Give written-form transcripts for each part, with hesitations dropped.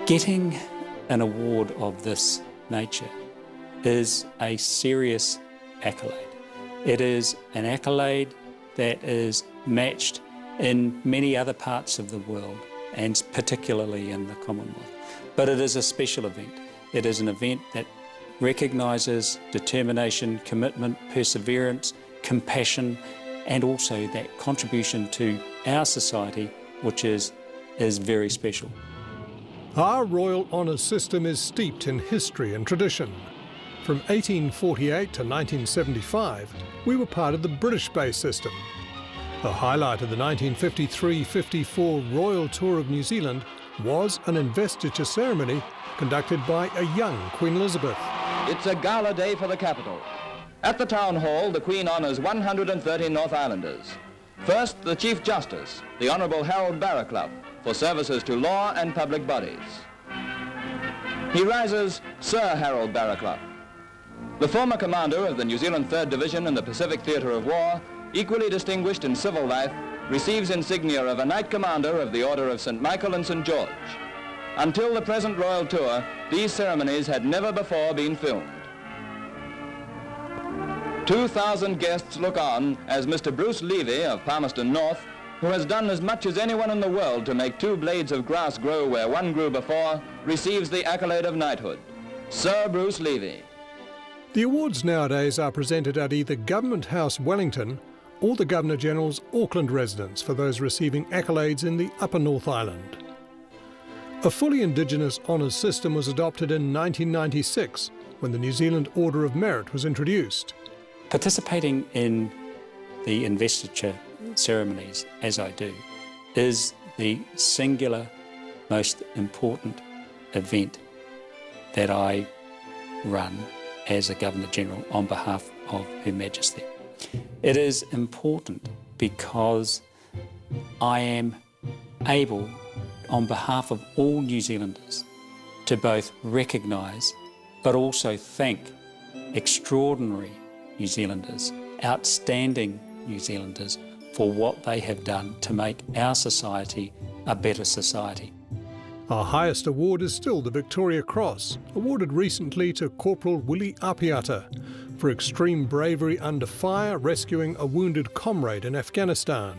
Getting an award of this nature is a serious accolade. It is an accolade that is matched in many other parts of the world, and particularly in the Commonwealth. But it is a special event. It is an event that recognises determination, commitment, perseverance, compassion, and also that contribution to our society, which is very special. Our Royal Honours system is steeped in history and tradition. From 1848 to 1975, we were part of the British base system. The highlight of the 1953-54 Royal Tour of New Zealand was an investiture ceremony conducted by a young Queen Elizabeth. It's a gala day for the capital. At the Town Hall, the Queen honours 130 North Islanders. First, the Chief Justice, the Honourable Harold Barraclough, for services to law and public bodies. He rises Sir Harold Barraclough. The former commander of the New Zealand 3rd Division in the Pacific Theatre of War, equally distinguished in civil life, receives insignia of a Knight Commander of the Order of St. Michael and St. George. Until the present royal tour, these ceremonies had never before been filmed. 2,000 guests look on as Mr. Bruce Levy of Palmerston North, who has done as much as anyone in the world to make 2 blades of grass grow where one grew before, receives the accolade of knighthood. Sir Bruce Levy. The awards nowadays are presented at either Government House Wellington or the Governor-General's Auckland residence for those receiving accolades in the Upper North Island. A fully Indigenous honours system was adopted in 1996 when the New Zealand Order of Merit was introduced. Participating in the investiture ceremonies, as I do, is the singular most important event that I run as a Governor-General on behalf of Her Majesty. It is important because I am able, on behalf of all New Zealanders, to both recognise but also thank extraordinary New Zealanders, outstanding New Zealanders, for what they have done to make our society a better society. Our highest award is still the Victoria Cross, awarded recently to Corporal Willie Apiata for extreme bravery under fire rescuing a wounded comrade in Afghanistan.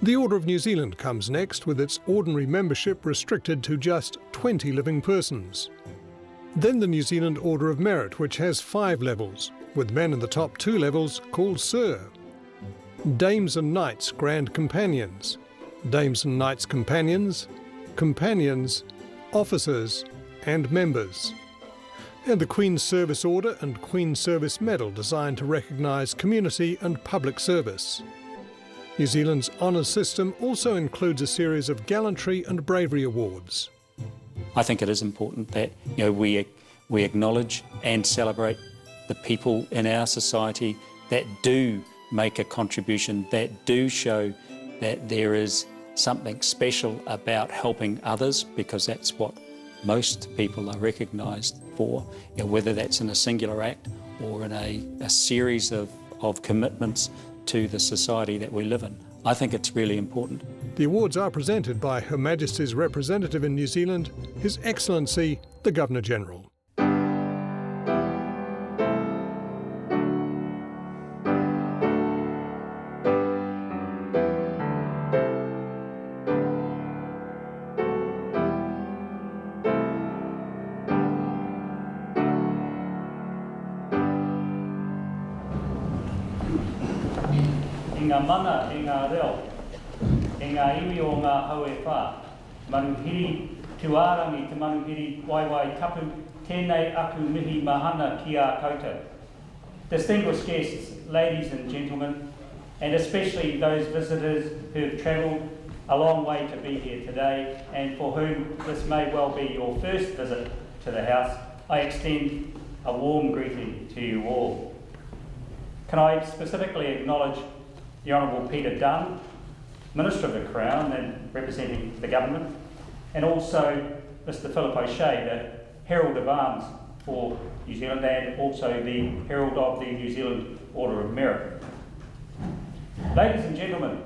The Order of New Zealand comes next, with its ordinary membership restricted to just 20 living persons. Then the New Zealand Order of Merit, which has 5 levels, with men in the top 2 levels called Sir. Dames and Knights Grand Companions, Dames and Knights Companions, Companions, Officers and Members. And the Queen's Service Order and Queen's Service Medal, designed to recognise community and public service. New Zealand's honours system also includes a series of gallantry and bravery awards. I think it is important that we acknowledge and celebrate the people in our society that do make a contribution, that do show that there is something special about helping others, because that's what most people are recognised for, whether that's in a singular act or in a series of commitments to the society that we live in. I think it's really important. The awards are presented by Her Majesty's representative in New Zealand, His Excellency the Governor-General. Ngā mana e ngā reo, e ngā iwi o ngā hau e whā, manuhiri tuārangi te manuhiri waiwai tapu, tēnei aku mihi mahana ki a koutou. Distinguished guests, ladies and gentlemen, and especially those visitors who have travelled a long way to be here today and for whom this may well be your first visit to the House, I extend a warm greeting to you all. Can I specifically acknowledge the Honourable Peter Dunn, Minister of the Crown and representing the Government, and also Mr Philip O'Shea, the Herald of Arms for New Zealand and also the Herald of the New Zealand Order of Merit. Ladies and gentlemen,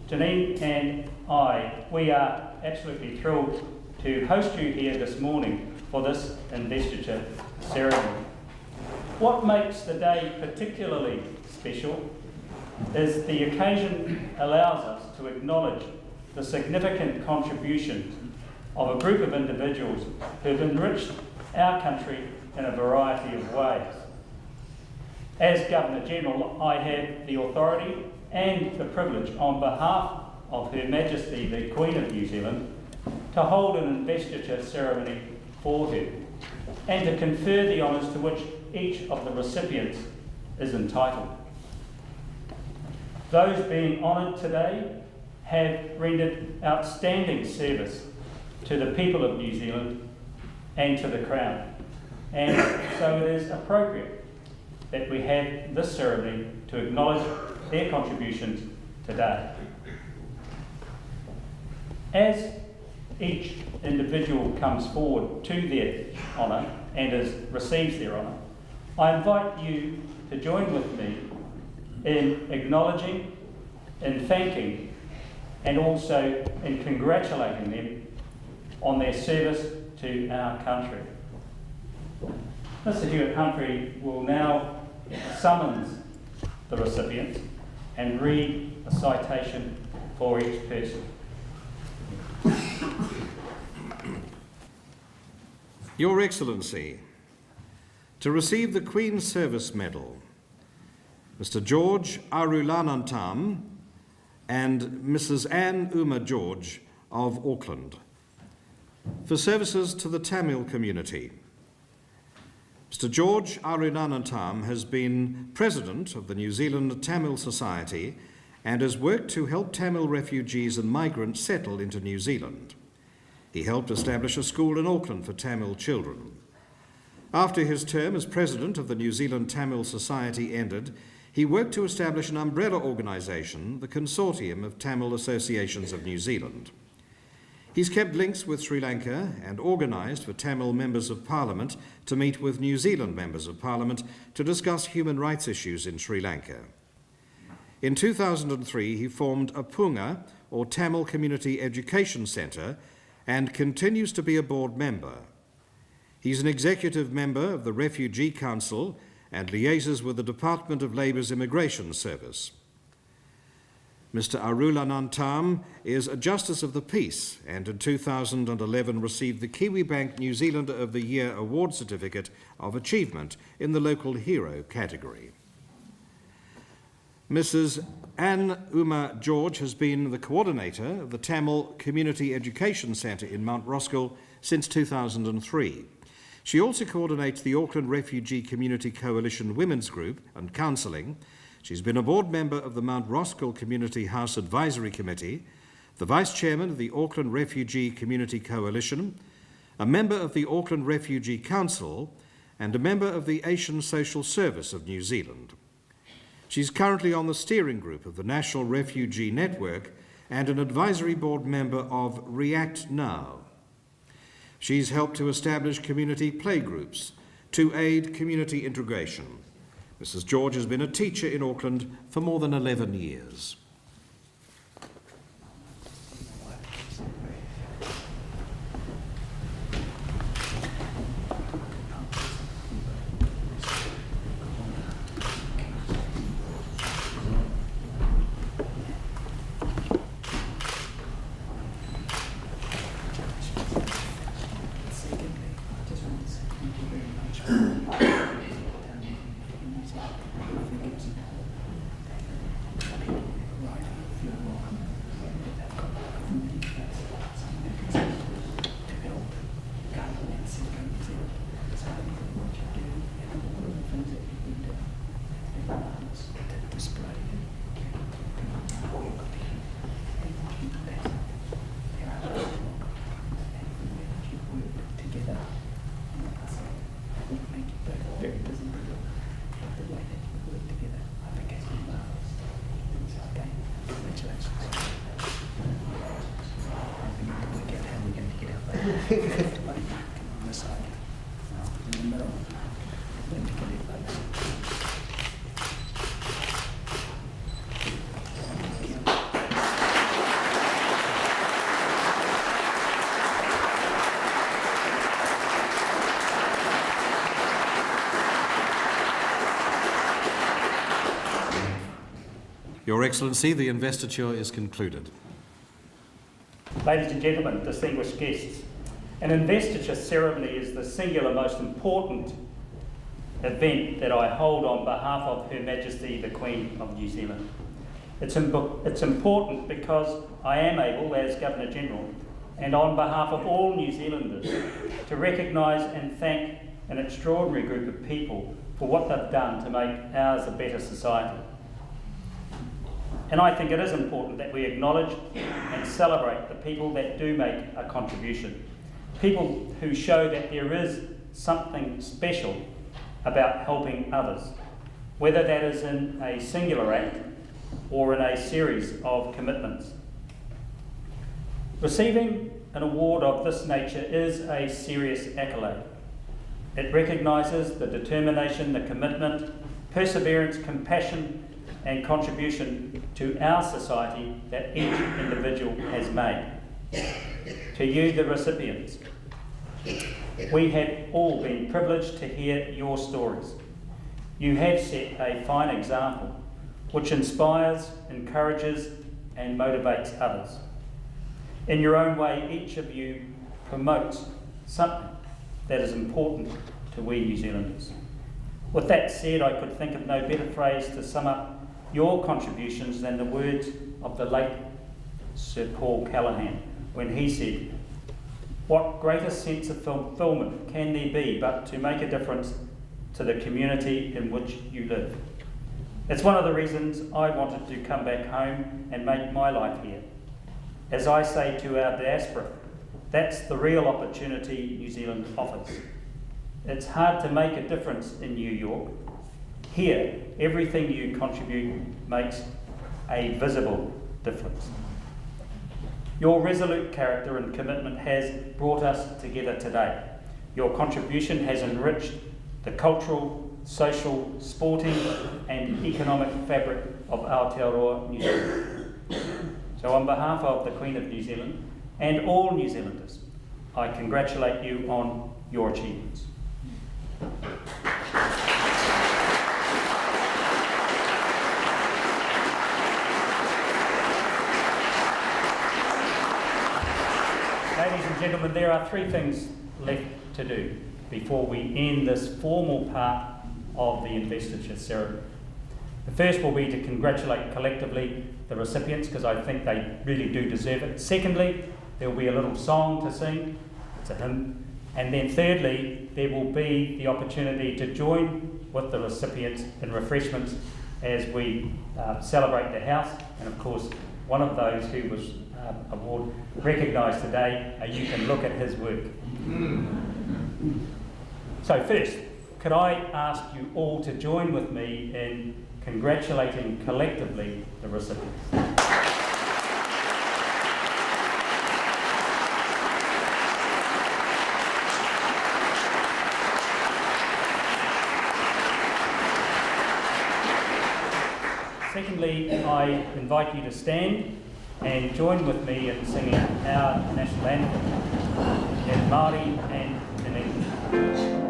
Janine and I, we are absolutely thrilled to host you here this morning for this investiture ceremony. What makes the day particularly special is the occasion allows us to acknowledge the significant contributions of a group of individuals who have enriched our country in a variety of ways. As Governor-General, I have the authority and the privilege on behalf of Her Majesty the Queen of New Zealand to hold an investiture ceremony for her and to confer the honours to which each of the recipients is entitled. Those being honoured today have rendered outstanding service to the people of New Zealand and to the Crown, and so it is appropriate that we have this ceremony to acknowledge their contributions today. As each individual comes forward to their honour and receives their honour, I invite you to join with me in acknowledging, in thanking, and also in congratulating them on their service to our country. Mr. Hewitt-Humphrey will now summons the recipients and read a citation for each person. Your Excellency, to receive the Queen's Service Medal, Mr. George Arulanantam and Mrs. Anne Uma George of Auckland, for services to the Tamil community. Mr. George Arulanantam has been President of the New Zealand Tamil Society and has worked to help Tamil refugees and migrants settle into New Zealand. He helped establish a school in Auckland for Tamil children. After his term as President of the New Zealand Tamil Society ended, he worked to establish an umbrella organisation, the Consortium of Tamil Associations of New Zealand. He's kept links with Sri Lanka and organised for Tamil members of Parliament to meet with New Zealand members of Parliament to discuss human rights issues in Sri Lanka. In 2003, he formed a Punga, or Tamil Community Education Centre, and continues to be a board member. He's an executive member of the Refugee Council and liaises with the Department of Labour's Immigration Service. Mr. Arulanantam is a Justice of the Peace and in 2011 received the Kiwibank New Zealander of the Year Award Certificate of Achievement in the Local Hero category. Mrs. Anne Uma George has been the coordinator of the Tamil Community Education Centre in Mount Roskill since 2003. She also coordinates the Auckland Refugee Community Coalition Women's Group and Counselling. She's been a board member of the Mount Roskill Community House Advisory Committee, the Vice Chairman of the Auckland Refugee Community Coalition, a member of the Auckland Refugee Council, and a member of the Asian Social Service of New Zealand. She's currently on the steering group of the National Refugee Network and an advisory board member of React Now. She's helped to establish community playgroups to aid community integration. Mrs. George has been a teacher in Auckland for more than 11 years. Your Excellency, the investiture is concluded. Ladies and gentlemen, distinguished guests, an investiture ceremony is the singular most important event that I hold on behalf of Her Majesty the Queen of New Zealand. It's important because I am able, as Governor-General, and on behalf of all New Zealanders, to recognise and thank an extraordinary group of people for what they've done to make ours a better society. And I think it is important that we acknowledge and celebrate the people that do make a contribution, people who show that there is something special about helping others, whether that is in a singular act or in a series of commitments. Receiving an award of this nature is a serious accolade. It recognises the determination, the commitment, perseverance, compassion and contribution to our society that each individual has made. To you, the recipients, we have all been privileged to hear your stories. You have set a fine example which inspires, encourages and motivates others. In your own way, each of you promotes something that is important to we New Zealanders. With that said, I could think of no better phrase to sum up your contributions than the words of the late Sir Paul Callaghan when he said, "What greater sense of fulfilment can there be but to make a difference to the community in which you live?" It's one of the reasons I wanted to come back home and make my life here. As I say to our diaspora, that's the real opportunity New Zealand offers. It's hard to make a difference in New York. Here, everything you contribute makes a visible difference. Your resolute character and commitment has brought us together today. Your contribution has enriched the cultural, social, sporting and economic fabric of Aotearoa, New Zealand. So on behalf of the Queen of New Zealand and all New Zealanders, I congratulate you on your achievements. Ladies and gentlemen, there are three things left to do before we end this formal part of the investiture ceremony. The first will be to congratulate collectively the recipients, because I think they really do deserve it. Secondly, there will be a little song to sing, it's a hymn. And then thirdly, there will be the opportunity to join with the recipients in refreshments as we celebrate the house. And of course, one of those who was award recognised today, you can look at his work. So first, could I ask you all to join with me in congratulating collectively the recipients. Secondly, I invite you to stand and join with me in singing our national anthem in Māori and in English.